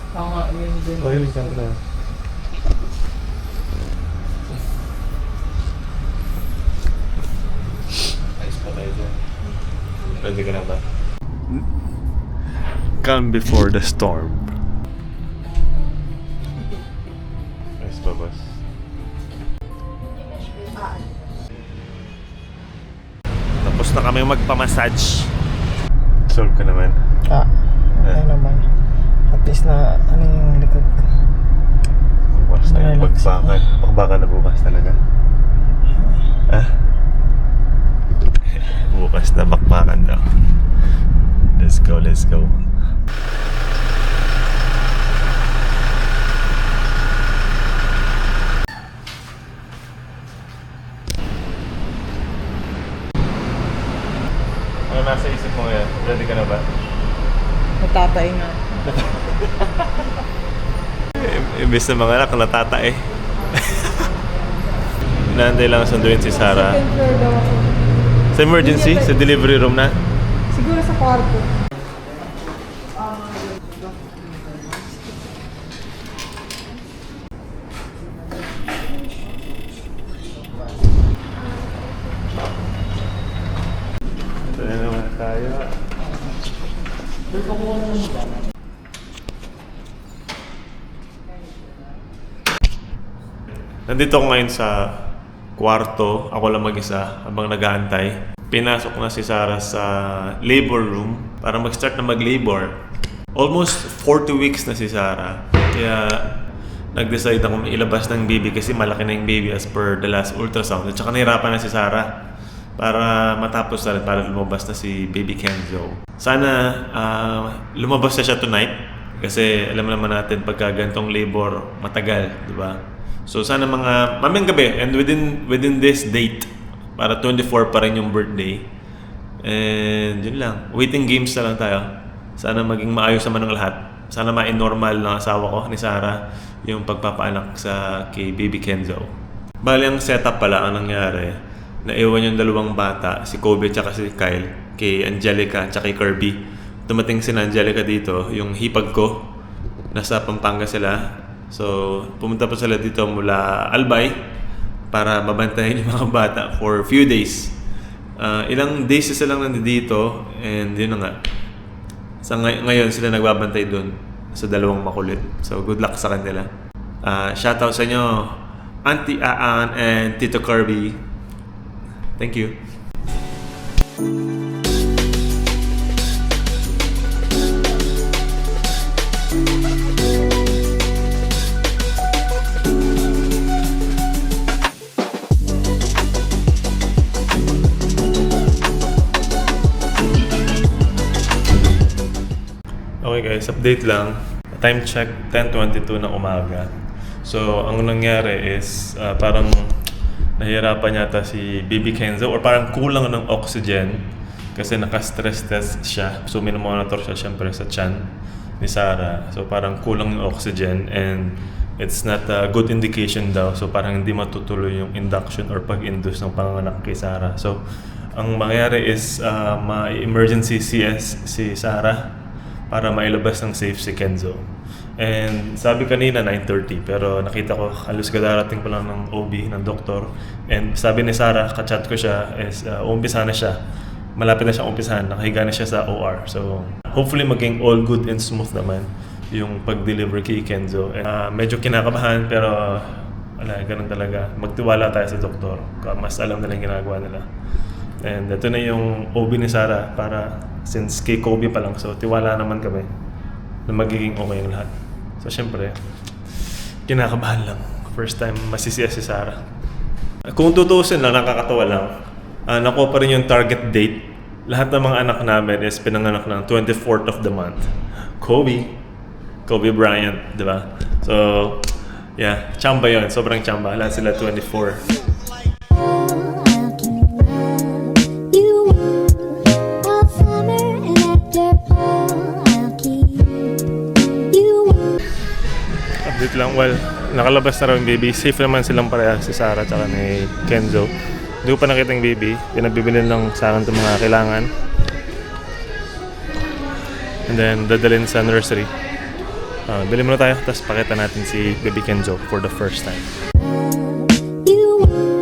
Oo nga, yun din. Oh, yun ka na. Ayos pa tayo dyan. Ready ka na ba? Calm before the storm. Ayos pa, boss. Tapos na kami magpamassage. Solve ka naman. Okay naman. At least na, ano yung likod ko. Bukas na yung bagbakan. Bakbakan na bukas talaga. Bukas na bakbakan daw. Let's go, let's go. Ano nasa isip mo ngayon? Ready ka na ba? Natatay nga. Imbis na mga anak, natatae. Naantay lang sunduin si Sarah. Second floor daw ako. Sa emergency? Sa delivery room na? Siguro sa kwarto. Ito na naman tayo. Nandito ako ngayon sa kwarto. Ako lang mag-isa habang nag-aantay. Pinasok na si Sarah sa labor room para mag-start na mag-labor. Almost 40 weeks na si Sarah. Kaya nag-decide ako ilabas ng baby kasi malaki na yung baby as per the last ultrasound. At saka nahirapan na si Sarah para matapos na rin, para lumabas na si baby Kenzo. Sana lumabas na siya tonight kasi alam naman natin pagka ganitong labor matagal, di ba? So sana mamayang gabi and within this date para 24 pa rin yung birthday. And yun lang. Waiting games na lang tayo. Sana maging maayos naman ng lahat. Sana ma-normal ng asawa ko ni Sarah yung pagpapaanak kay baby Kenzo. Bali ang setup pala ang nangyari. Naiwan yung dalawang bata, si Kobe at si Kyle, kay Angelica at kay Kirby. Dumating si Angelica dito, yung hipag ko. Nasa Pampanga sila. So pumunta pa sila dito mula Albay para mabantayan yung mga bata for few days. Ilang days silang nandito and yun na nga. Ngayon sila nagbabantay dun sa dalawang makulit. So good luck sa kanila. Shoutout sa inyo, Auntie Aan and Tito Kirby. Thank you. Okay guys, update lang. Time check, 10:22 ng umaga. So, ang nangyari is parang nahihirapan yata si baby Kenzo or parang kulang ng oxygen kasi naka-stress test siya. So, minomonitor siya syempre sa tiyan ni Sarah. So, parang kulang yung oxygen and it's not a good indication daw. So, parang hindi matutuloy yung induction or pag-induce ng panganganak kay Sarah. So, ang mangyayari is ma-emergency CS si Sarah para mailabas ng safe si Kenzo. And sabi kanina 9:30 pero nakita ko halos kadarating pa lang ng OB, ng doktor. And sabi ni Sarah, kachat ko siya, is umpisa na siya. Malapit na siyang umpisahan, nakahiga na siya sa OR. So hopefully maging all good and smooth naman yung pag-deliver kay Kenzo. And, medyo kinakabahan pero wala, ganun talaga. Magtiwala tayo sa doktor. Mas alam nila yung ginagawa nila. And ito na yung OB ni Sarah para since kay Kobe pa lang. So tiwala naman kami na magiging okay ang lahat. So syempre, kinakabahan lang. First time masisiya si Sarah. Kung tutuusin lang, nakakatawa lang. Nakuha pa rin yung target date. Lahat ng mga anak namin is pinanganak ng 24th of the month. Kobe Bryant, di ba? So, yeah, chamba yun. Sobrang chamba. Lahat sila 24. Update lang, well, nakalabas na raw yung baby. Safe naman silang pareha, si Sarah at ni Kenzo. Hindi ko pa nakita yung baby. Pinabibili lang sa akin itong mga kailangan. And then, dadalhin sa nursery. Bili muna tayo, tapos pakita natin si Baby Kenzo for the first time. You were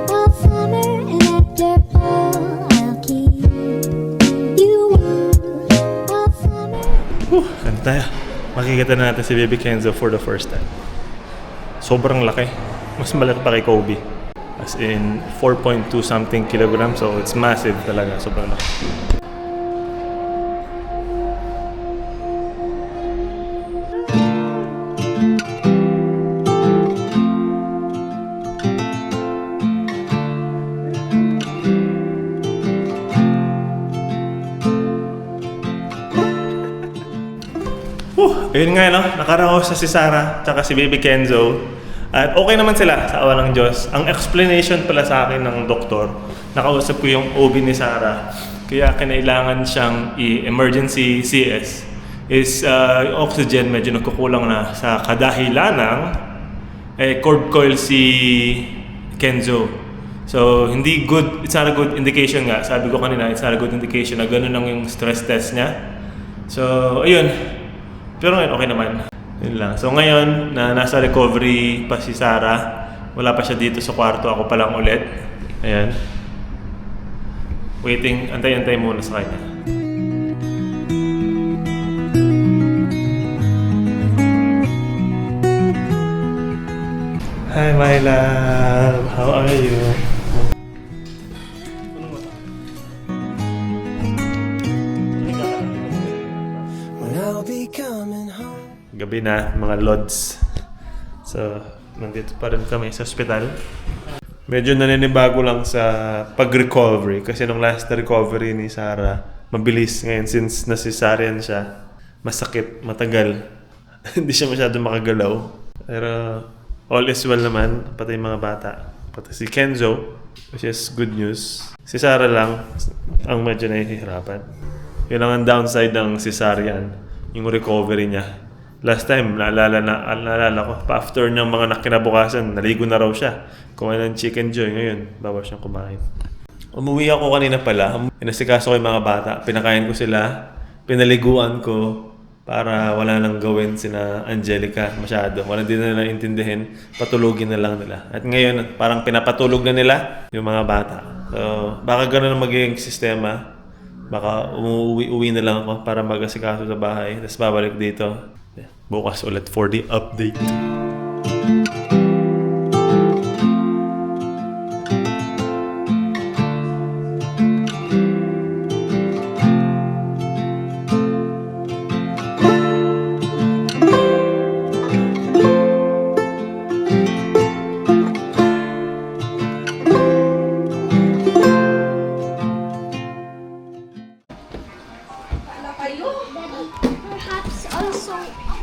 all summer and after fall I'll keep you were all summer. Ganda tayo. Makikita na natin si Baby Kenzo for the first time. Sobrang laki. Mas malaki pa kay Kobe. As in 4.2 something kilograms. So it's massive talaga. Sobrang laki. Ayun nga, no? Nakaraos sa si Sarah tsaka si Baby Kenzo. At okay naman sila sa awa ng Diyos. Ang explanation pala sa akin ng doktor, nakausap ko yung OB ni Sarah, kaya kinailangan siyang emergency CS is yung oxygen medyo nagkukulang na sa kadahilan ng cord coil si Kenzo. So, hindi good, it's not a good indication nga. Sabi ko kanina, it's not a good indication na gano'n lang yung stress test niya. So, ayun. Pero ngayon, okay naman. Yun lang. So ngayon, na nasa recovery pa si Sarah, wala pa siya dito sa kwarto, ako pa lang ulit. Ayan. Waiting, antay-antay muna sa kanya. Hi, my love. How are you? Gabi na, mga lods. So, nandito pa rin kami sa ospital. Medyo naninibago lang sa pag-recovery kasi nung last na recovery ni Sarah, mabilis. Ngayon, since na-cesarean siya, masakit, matagal. Hindi siya masyado makagalaw. Pero, all is well naman, pati yung mga bata. Pati si Kenzo, which is good news. Si Sarah lang, ang medyo nahihirapan. Yun lang ang downside ng cesarean, yung recovery niya. Last time, naalala ko, pa after ng mga nakinabukasan, naligo na raw siya. Kumain ng chicken joy. Ngayon, bawal siyang kumain. Umuwi ako kanina pala. Inasikaso ko yung mga bata. Pinakain ko sila. Pinaliguan ko para wala nang gawin sina Angelica masyado. Wala din na intindihin. Patulugin na lang nila. At ngayon, parang pinapatulog na nila yung mga bata. So, baka gano'n ang magiging sistema. Baka uwi na lang ako para mag-asikaso sa bahay. Tapos babalik dito. Bukas ulit for the update. Perhaps also,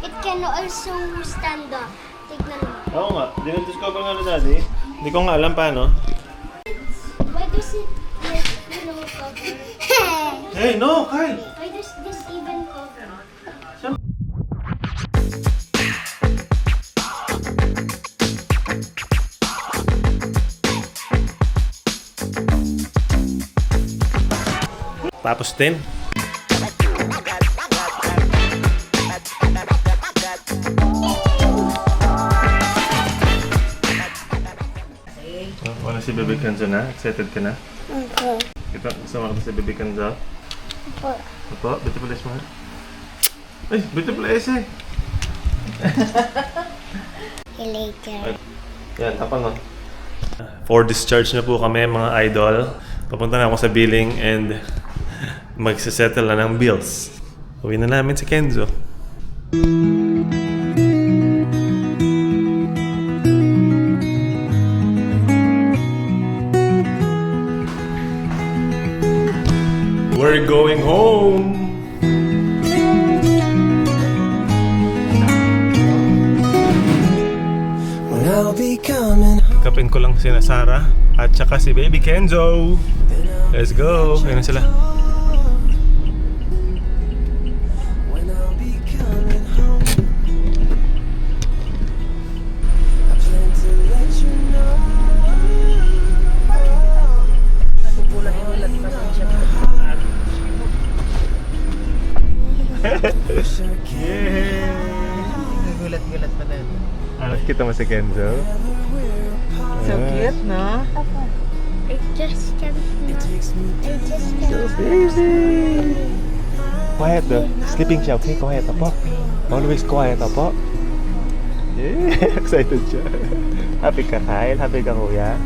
it can also stand up. Tignan mo. Oo nga. Dinadiscover nga na daddy. Hindi ko nga alam paano. Why does it, cover? Hey, no, Kyle! Why does this even cover? Tapos din. Wala si Baby Kenzo na? Excited ka na? Okay. Kita, gusto mo si Baby Kenzo? Opo. Opo, beautiful eyes mo. Ay, beautiful eyes eh! Later. Yan, tapang o. For discharge na po kami mga idol. Papunta na ako sa billing and magsasettle na ng bills. Uwi na namin si Kenzo. We're going home! Kapin ko lang si Sarah at saka si Baby Kenzo. Let's go! Ayan na sila. Yeah! Kita mo si Kenzo? So cute, no? I just can't. So busy! Quiet daw. Sleeping siya, okay? Quiet po. Always quiet po. Yeah, excited siya. Happy ka, Kyle? Happy ka, Kuya?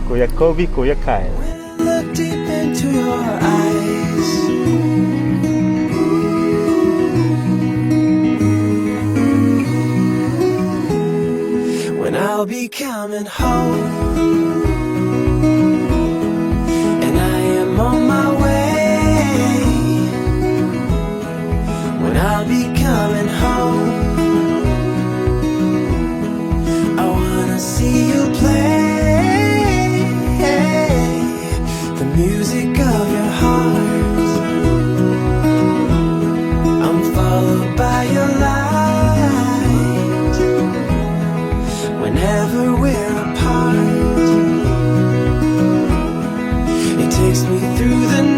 Kuya Kobe, Kuya Kyle. Look deep into your eyes. When I'll be coming home, and I am on my way. When I'll be coming home, I wanna see you play the music of your heart. I'm followed by your light. Whenever we're apart, it takes me through the night.